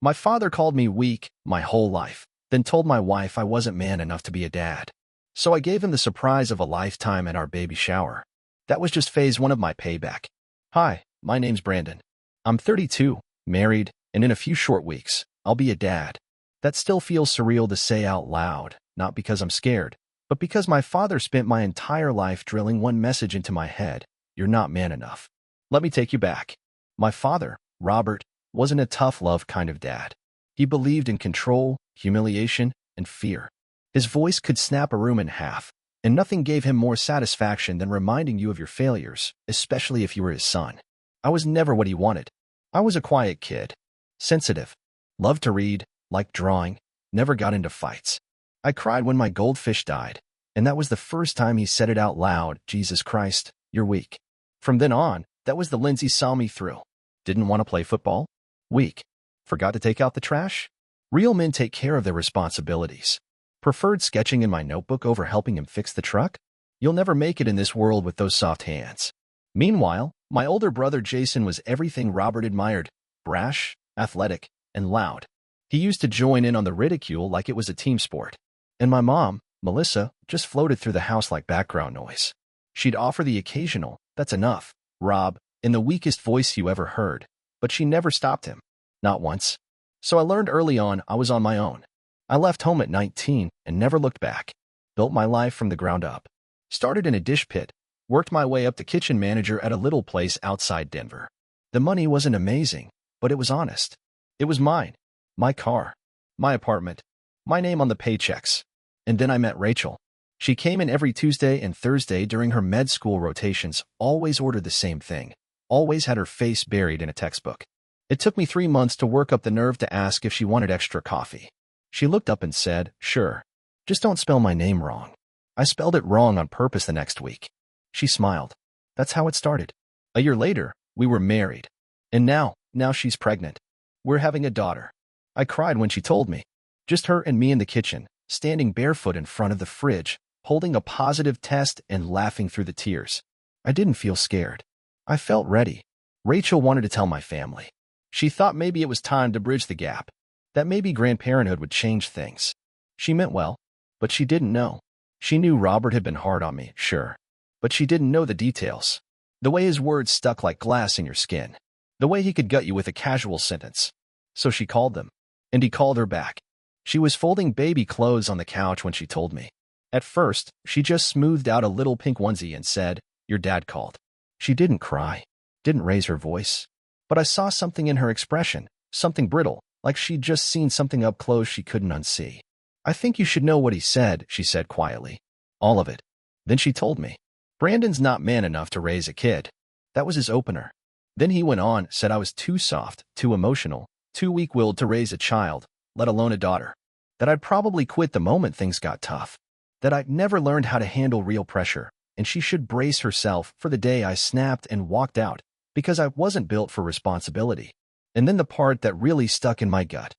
My father called me weak my whole life, then told my wife I wasn't man enough to be a dad. So I gave him the surprise of a lifetime at our baby shower. That was just phase one of my payback. Hi, my name's Brandon. I'm 32, married, and in a few short weeks, I'll be a dad. That still feels surreal to say out loud, not because I'm scared, but because my father spent my entire life drilling one message into my head: you're not man enough. Let me take you back. My father, Robert, wasn't a tough love kind of dad. He believed in control, humiliation, and fear. His voice could snap a room in half, and nothing gave him more satisfaction than reminding you of your failures, especially if you were his son. I was never what he wanted. I was a quiet kid. Sensitive. Loved to read, liked drawing, never got into fights. I cried when my goldfish died, and that was the first time he said it out loud: Jesus Christ, you're weak. From then on, that was the lens he saw me through. Didn't want to play football? Weak. Forgot to take out the trash? Real men take care of their responsibilities. Preferred sketching in my notebook over helping him fix the truck? You'll never make it in this world with those soft hands. Meanwhile, my older brother Jason was everything Robert admired: brash, athletic, and loud. He used to join in on the ridicule like it was a team sport. And my mom, Melissa, just floated through the house like background noise. She'd offer the occasional, "That's enough, Rob," in the weakest voice you ever heard, but she never stopped him. Not once. So I learned early on I was on my own. I left home at 19 and never looked back. Built my life from the ground up. Started in a dish pit, worked my way up to kitchen manager at a little place outside Denver. The money wasn't amazing, but it was honest. It was mine. My car. My apartment. My name on the paychecks. And then I met Rachel. She came in every Tuesday and Thursday during her med school rotations, always ordered the same thing, always had her face buried in a textbook. It took me 3 months to work up the nerve to ask if she wanted extra coffee. She looked up and said, "Sure. Just don't spell my name wrong." I spelled it wrong on purpose the next week. She smiled. That's how it started. A year later, we were married. And now she's pregnant. We're having a daughter. I cried when she told me. Just her and me in the kitchen, standing barefoot in front of the fridge, holding a positive test and laughing through the tears. I didn't feel scared. I felt ready. Rachel wanted to tell my family. She thought maybe it was time to bridge the gap, that maybe grandparenthood would change things. She meant well, but she didn't know. She knew Robert had been hard on me, sure, but she didn't know the details. The way his words stuck like glass in your skin. The way he could gut you with a casual sentence. So she called them, and he called her back. She was folding baby clothes on the couch when she told me. At first, she just smoothed out a little pink onesie and said, "Your dad called." She didn't cry, didn't raise her voice, but I saw something in her expression, something brittle, like she'd just seen something up close she couldn't unsee. "I think you should know what he said," she said quietly. "All of it." Then she told me, "Brandon's not man enough to raise a kid." That was his opener. Then he went on, said I was too soft, too emotional, too weak-willed to raise a child, let alone a daughter. That I'd probably quit the moment things got tough. That I'd never learned how to handle real pressure, and she should brace herself for the day I snapped and walked out, because I wasn't built for responsibility. And then the part that really stuck in my gut.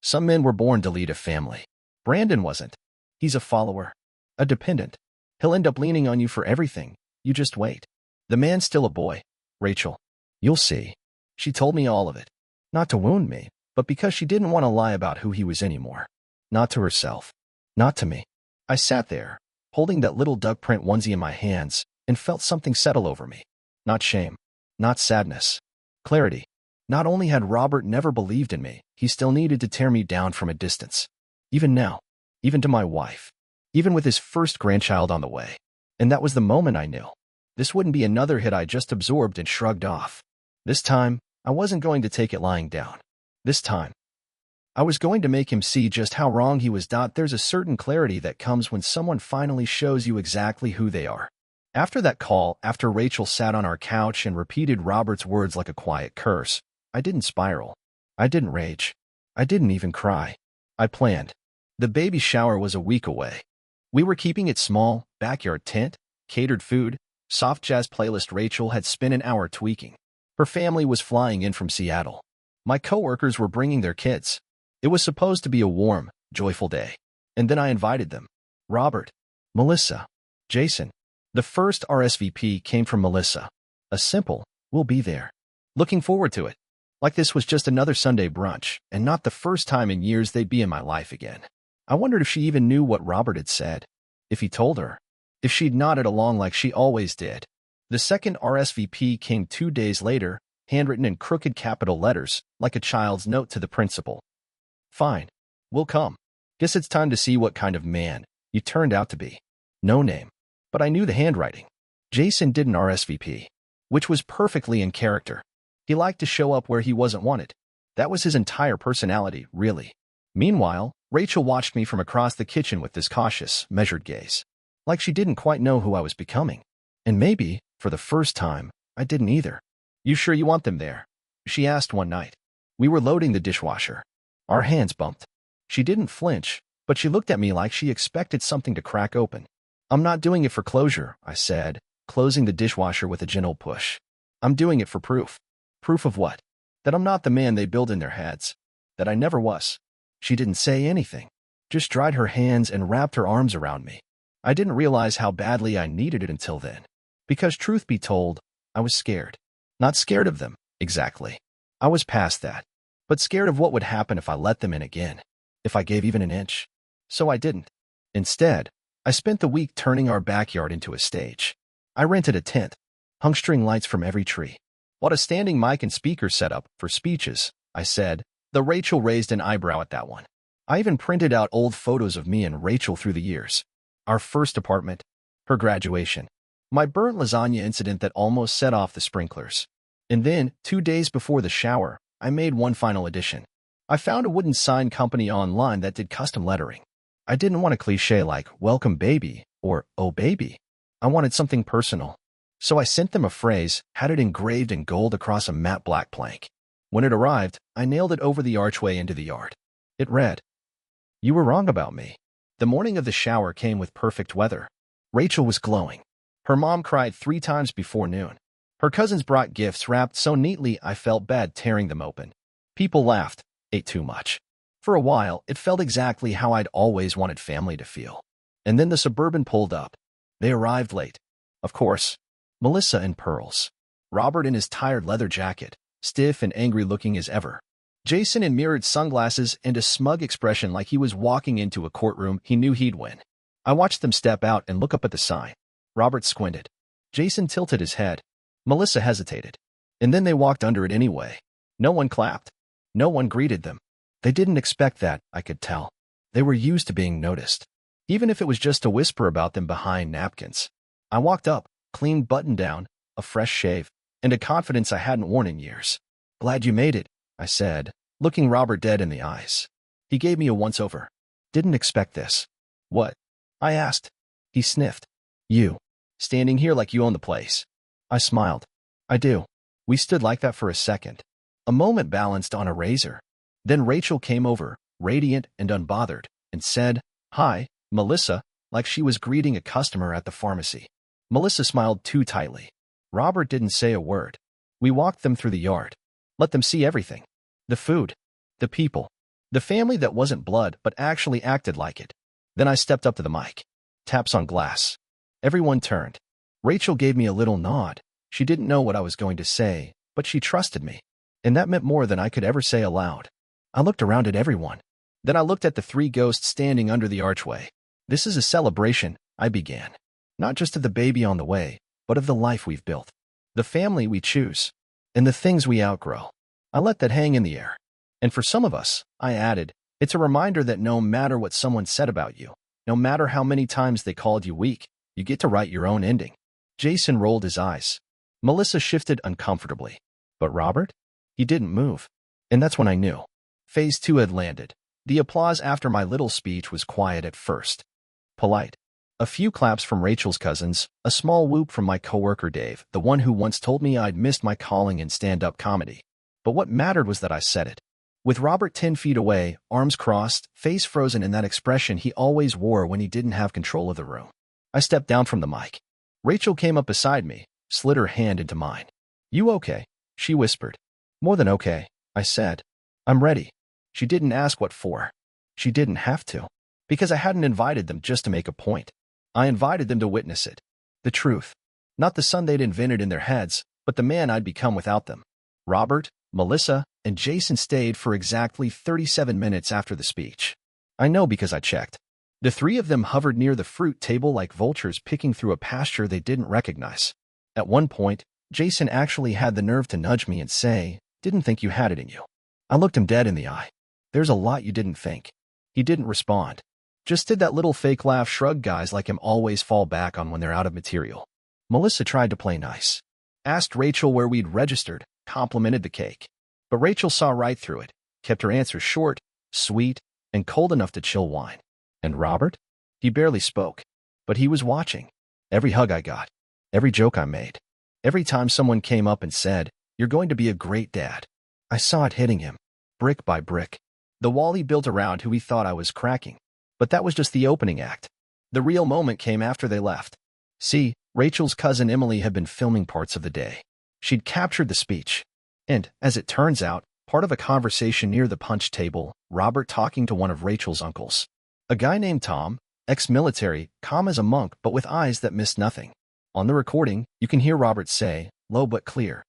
Some men were born to lead a family. Brandon wasn't. He's a follower, a dependent. He'll end up leaning on you for everything. You just wait. The man's still a boy. Rachel. You'll see. She told me all of it. Not to wound me, but because she didn't want to lie about who he was anymore. Not to herself. Not to me. I sat there, holding that little duck print onesie in my hands, and felt something settle over me. Not shame. Not sadness. Clarity. Not only had Robert never believed in me, he still needed to tear me down from a distance. Even now. Even to my wife. Even with his first grandchild on the way. And that was the moment I knew. This wouldn't be another hit I just absorbed and shrugged off. This time, I wasn't going to take it lying down. This time, I was going to make him see just how wrong he was. There's a certain clarity that comes when someone finally shows you exactly who they are. After that call, after Rachel sat on our couch and repeated Robert's words like a quiet curse, I didn't spiral. I didn't rage. I didn't even cry. I planned. The baby shower was a week away. We were keeping it small, backyard tent, catered food, soft jazz playlist. Rachel had spent an hour tweaking. Her family was flying in from Seattle. My coworkers were bringing their kids. It was supposed to be a warm, joyful day. And then I invited them. Robert, Melissa, Jason. The first RSVP came from Melissa. A simple, "We'll be there. Looking forward to it." Like this was just another Sunday brunch, and not the first time in years they'd be in my life again. I wondered if she even knew what Robert had said, if he told her, if she'd nodded along like she always did. The second RSVP came 2 days later, handwritten in crooked capital letters, like a child's note to the principal. Fine. We'll come. Guess it's time to see what kind of man you turned out to be. No name. But I knew the handwriting. Jason didn't RSVP, which was perfectly in character. He liked to show up where he wasn't wanted. That was his entire personality, really. Meanwhile, Rachel watched me from across the kitchen with this cautious, measured gaze. Like she didn't quite know who I was becoming. And maybe, for the first time, I didn't either. You sure you want them there? She asked one night. We were loading the dishwasher. Our hands bumped. She didn't flinch, but she looked at me like she expected something to crack open. I'm not doing it for closure, I said, closing the dishwasher with a gentle push. I'm doing it for proof. Proof of what? That I'm not the man they build in their heads. That I never was. She didn't say anything, just dried her hands and wrapped her arms around me. I didn't realize how badly I needed it until then. Because truth be told, I was scared. Not scared of them, exactly. I was past that. But scared of what would happen if I let them in again. If I gave even an inch. So I didn't. Instead, I spent the week turning our backyard into a stage. I rented a tent, hung string lights from every tree, bought a standing mic and speaker setup for speeches, I said, though Rachel raised an eyebrow at that one. I even printed out old photos of me and Rachel through the years. Our first apartment, her graduation, my burnt lasagna incident that almost set off the sprinklers. And then, 2 days before the shower, I made one final addition. I found a wooden sign company online that did custom lettering. I didn't want a cliche like, welcome baby, or oh baby. I wanted something personal. So I sent them a phrase, had it engraved in gold across a matte black plank. When it arrived, I nailed it over the archway into the yard. It read, "You were wrong about me." The morning of the shower came with perfect weather. Rachel was glowing. Her mom cried 3 times before noon. Her cousins brought gifts wrapped so neatly I felt bad tearing them open. People laughed, ate too much. For a while, it felt exactly how I'd always wanted family to feel. And then the Suburban pulled up. They arrived late. Of course, Melissa in pearls. Robert in his tired leather jacket, stiff and angry looking as ever. Jason in mirrored sunglasses and a smug expression like he was walking into a courtroom he knew he'd win. I watched them step out and look up at the sign. Robert squinted. Jason tilted his head. Melissa hesitated. And then they walked under it anyway. No one clapped. No one greeted them. They didn't expect that, I could tell. They were used to being noticed. Even if it was just a whisper about them behind napkins. I walked up, clean button down, a fresh shave, and a confidence I hadn't worn in years. Glad you made it, I said, looking Robert dead in the eyes. He gave me a once-over. Didn't expect this. What? I asked. He sniffed. You. Standing here like you own the place. I smiled. I do. We stood like that for a second. A moment balanced on a razor. Then Rachel came over, radiant and unbothered, and said, "Hi, Melissa," like she was greeting a customer at the pharmacy. Melissa smiled too tightly. Robert didn't say a word. We walked them through the yard. Let them see everything. The food. The people. The family that wasn't blood but actually acted like it. Then I stepped up to the mic. Taps on glass. Everyone turned. Rachel gave me a little nod. She didn't know what I was going to say, but she trusted me. And that meant more than I could ever say aloud. I looked around at everyone. Then I looked at the 3 ghosts standing under the archway. This is a celebration, I began. Not just of the baby on the way, but of the life we've built. The family we choose. And the things we outgrow. I let that hang in the air. And for some of us, I added, it's a reminder that no matter what someone said about you, no matter how many times they called you weak, you get to write your own ending. Jason rolled his eyes. Melissa shifted uncomfortably. But Robert? He didn't move. And that's when I knew. Phase 2 had landed. The applause after my little speech was quiet at first. Polite. A few claps from Rachel's cousins, a small whoop from my coworker Dave, the one who once told me I'd missed my calling in stand-up comedy. But what mattered was that I said it. With Robert 10 feet away, arms crossed, face frozen in that expression he always wore when he didn't have control of the room. I stepped down from the mic. Rachel came up beside me, slid her hand into mine. You okay? She whispered. More than okay, I said. I'm ready. She didn't ask what for. She didn't have to. Because I hadn't invited them just to make a point. I invited them to witness it. The truth. Not the son they'd invented in their heads, but the man I'd become without them. Robert, Melissa and Jason stayed for exactly 37 minutes after the speech. I know because I checked. The three of them hovered near the fruit table like vultures picking through a pasture they didn't recognize. At one point, Jason actually had the nerve to nudge me and say, "Didn't think you had it in you." I looked him dead in the eye. "There's a lot you didn't think." He didn't respond. Just did that little fake laugh shrug guys like him always fall back on when they're out of material. Melissa tried to play nice. Asked Rachel where we'd registered, complimented the cake. But Rachel saw right through it, kept her answers short, sweet, and cold enough to chill wine. And Robert? He barely spoke. But he was watching. Every hug I got. Every joke I made. Every time someone came up and said, "You're going to be a great dad." I saw it hitting him, brick by brick. The wall he built around who he thought I was cracking. But that was just the opening act. The real moment came after they left. See, Rachel's cousin Emily had been filming parts of the day. She'd captured the speech. And, as it turns out, part of a conversation near the punch table, Robert talking to one of Rachel's uncles. A guy named Tom, ex-military, calm as a monk but with eyes that missed nothing. On the recording, you can hear Robert say, low but clear,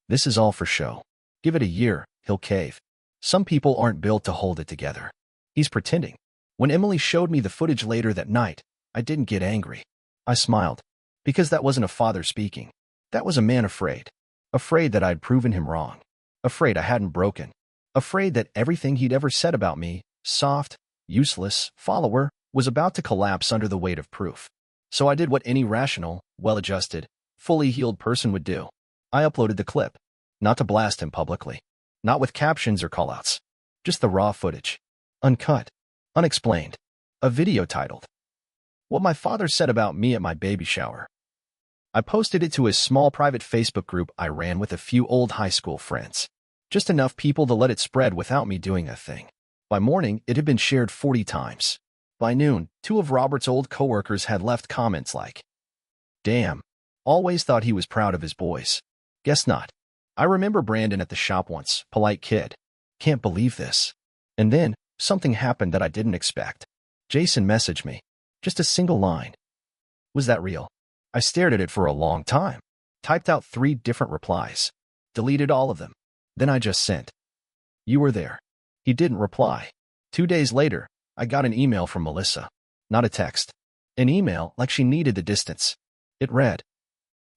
"This is all for show. Give it a year, he'll cave. Some people aren't built to hold it together." He's pretending. When Emily showed me the footage later that night, I didn't get angry. I smiled. Because that wasn't a father speaking. That was a man afraid. Afraid that I'd proven him wrong. Afraid I hadn't broken. Afraid that everything he'd ever said about me, soft, useless, follower, was about to collapse under the weight of proof. So I did what any rational, well-adjusted, fully healed person would do. I uploaded the clip. Not to blast him publicly. Not with captions or callouts. Just the raw footage. Uncut. Unexplained. A video titled, "What My Father Said About Me at My Baby Shower." I posted it to a small private Facebook group I ran with a few old high school friends. Just enough people to let it spread without me doing a thing. By morning, it had been shared 40 times. By noon, 2 of Robert's old coworkers had left comments like, "Damn, always thought he was proud of his boys. Guess not. I remember Brandon at the shop once, polite kid. Can't believe this." And then, something happened that I didn't expect. Jason messaged me. Just a single line. Was that real? I stared at it for a long time. Typed out 3 different replies. Deleted all of them. Then I just sent, "You were there." He didn't reply. 2 days later, I got an email from Melissa. Not a text. An email like she needed the distance. It read,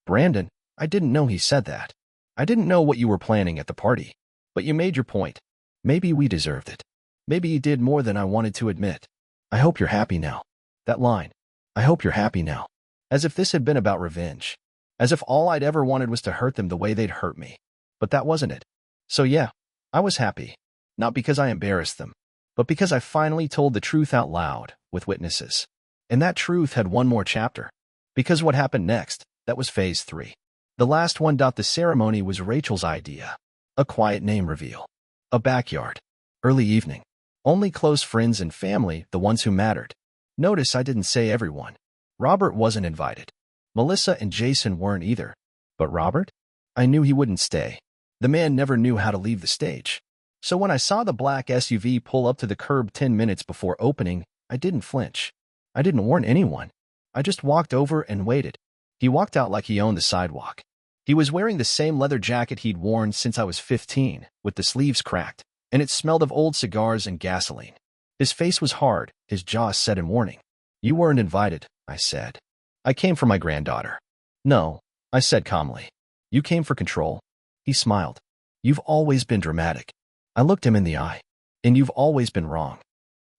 "Brandon, I didn't know he said that. I didn't know what you were planning at the party. But you made your point. Maybe we deserved it. Maybe you did more than I wanted to admit. I hope you're happy now." That line. I hope you're happy now. As if this had been about revenge. As if all I'd ever wanted was to hurt them the way they'd hurt me. But that wasn't it. So yeah, I was happy. Not because I embarrassed them, but because I finally told the truth out loud, with witnesses. And that truth had one more chapter. Because what happened next, that was phase 3. The last one. The ceremony was Rachel's idea. A quiet name reveal. A backyard. Early evening. Only close friends and family, the ones who mattered. Notice I didn't say everyone. Robert wasn't invited. Melissa and Jason weren't either. But Robert? I knew he wouldn't stay. The man never knew how to leave the stage. So when I saw the black SUV pull up to the curb 10 minutes before opening, I didn't flinch. I didn't warn anyone. I just walked over and waited. He walked out like he owned the sidewalk. He was wearing the same leather jacket he'd worn since I was 15, with the sleeves cracked, and it smelled of old cigars and gasoline. His face was hard, his jaw set in warning. "You weren't invited," I said. "I came for my granddaughter." "No," I said calmly. "You came for control." He smiled. "You've always been dramatic." I looked him in the eye. "And you've always been wrong."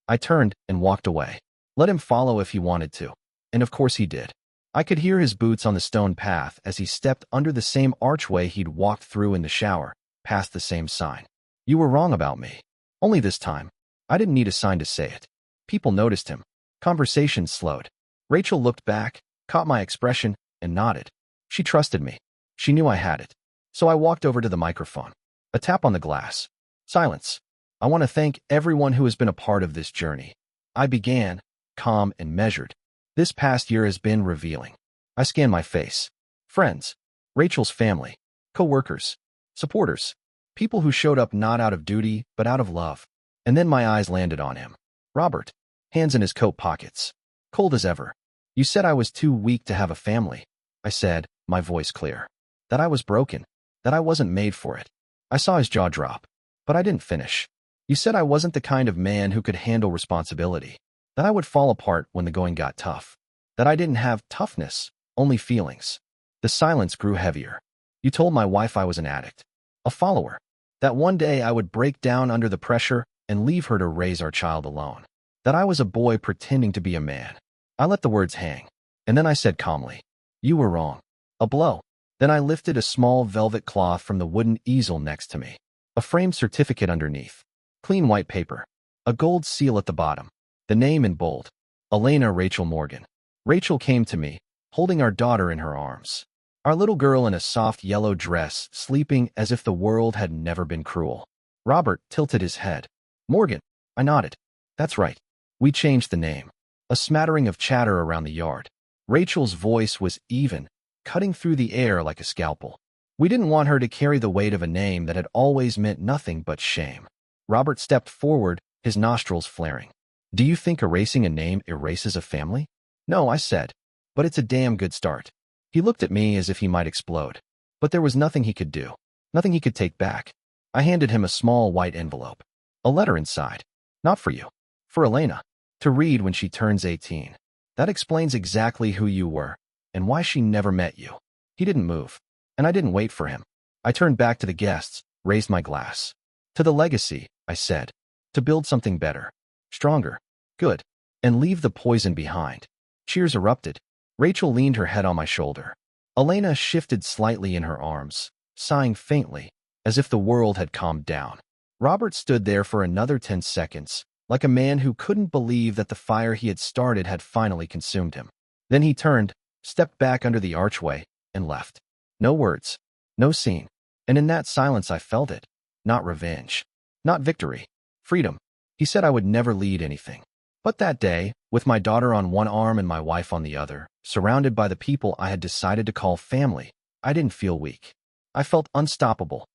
I turned and walked away. Let him follow if he wanted to. And of course he did. I could hear his boots on the stone path as he stepped under the same archway he'd walked through in the shower, past the same sign. "You were wrong about me." Only this time. I didn't need a sign to say it. People noticed him. Conversation slowed. Rachel looked back, caught my expression, and nodded. She trusted me. She knew I had it. So I walked over to the microphone. A tap on the glass. Silence. "I want to thank everyone who has been a part of this journey." I began, calm and measured. "This past year has been revealing." I scanned my face. Friends. Rachel's family. Co-workers. Supporters. People who showed up not out of duty, but out of love. And then my eyes landed on him. Robert. Hands in his coat pockets. Cold as ever. "You said I was too weak to have a family." I said, my voice clear. That I was broken. That I wasn't made for it. I saw his jaw drop, but I didn't finish. You said I wasn't the kind of man who could handle responsibility, that I would fall apart when the going got tough, that I didn't have toughness, only feelings. The silence grew heavier. You told my wife I was an addict, a follower, that one day I would break down under the pressure and leave her to raise our child alone, that I was a boy pretending to be a man. I let the words hang, and then I said calmly, "You were wrong." A blow. Then I lifted a small velvet cloth from the wooden easel next to me, a framed certificate underneath, clean white paper, a gold seal at the bottom, the name in bold, Elena Rachel Morgan. Rachel came to me, holding our daughter in her arms. Our little girl in a soft yellow dress, sleeping as if the world had never been cruel. Robert tilted his head. "Morgan." I nodded. "That's right. We changed the name." A smattering of chatter around the yard. Rachel's voice was even, cutting through the air like a scalpel. We didn't want her to carry the weight of a name that had always meant nothing but shame. Robert stepped forward, his nostrils flaring. "Do you think erasing a name erases a family?" "No," I said, "but it's a damn good start." He looked at me as if he might explode. But there was nothing he could do, nothing he could take back. I handed him a small white envelope. A letter inside. "Not for you. For Elena. To read when she turns 18. That explains exactly who you were, and why she never met you." He didn't move, and I didn't wait for him. I turned back to the guests, raised my glass. "To the legacy," I said. "To build something better, stronger, good, and leave the poison behind." Cheers erupted. Rachel leaned her head on my shoulder. Elena shifted slightly in her arms, sighing faintly, as if the world had calmed down. Robert stood there for another 10 seconds, like a man who couldn't believe that the fire he had started had finally consumed him. Then he turned, stepped back under the archway, and left. No words, no scene. And in that silence I felt it. Not revenge. Not victory. Freedom. He said I would never lead anything. But that day, with my daughter on one arm and my wife on the other, surrounded by the people I had decided to call family, I didn't feel weak. I felt unstoppable.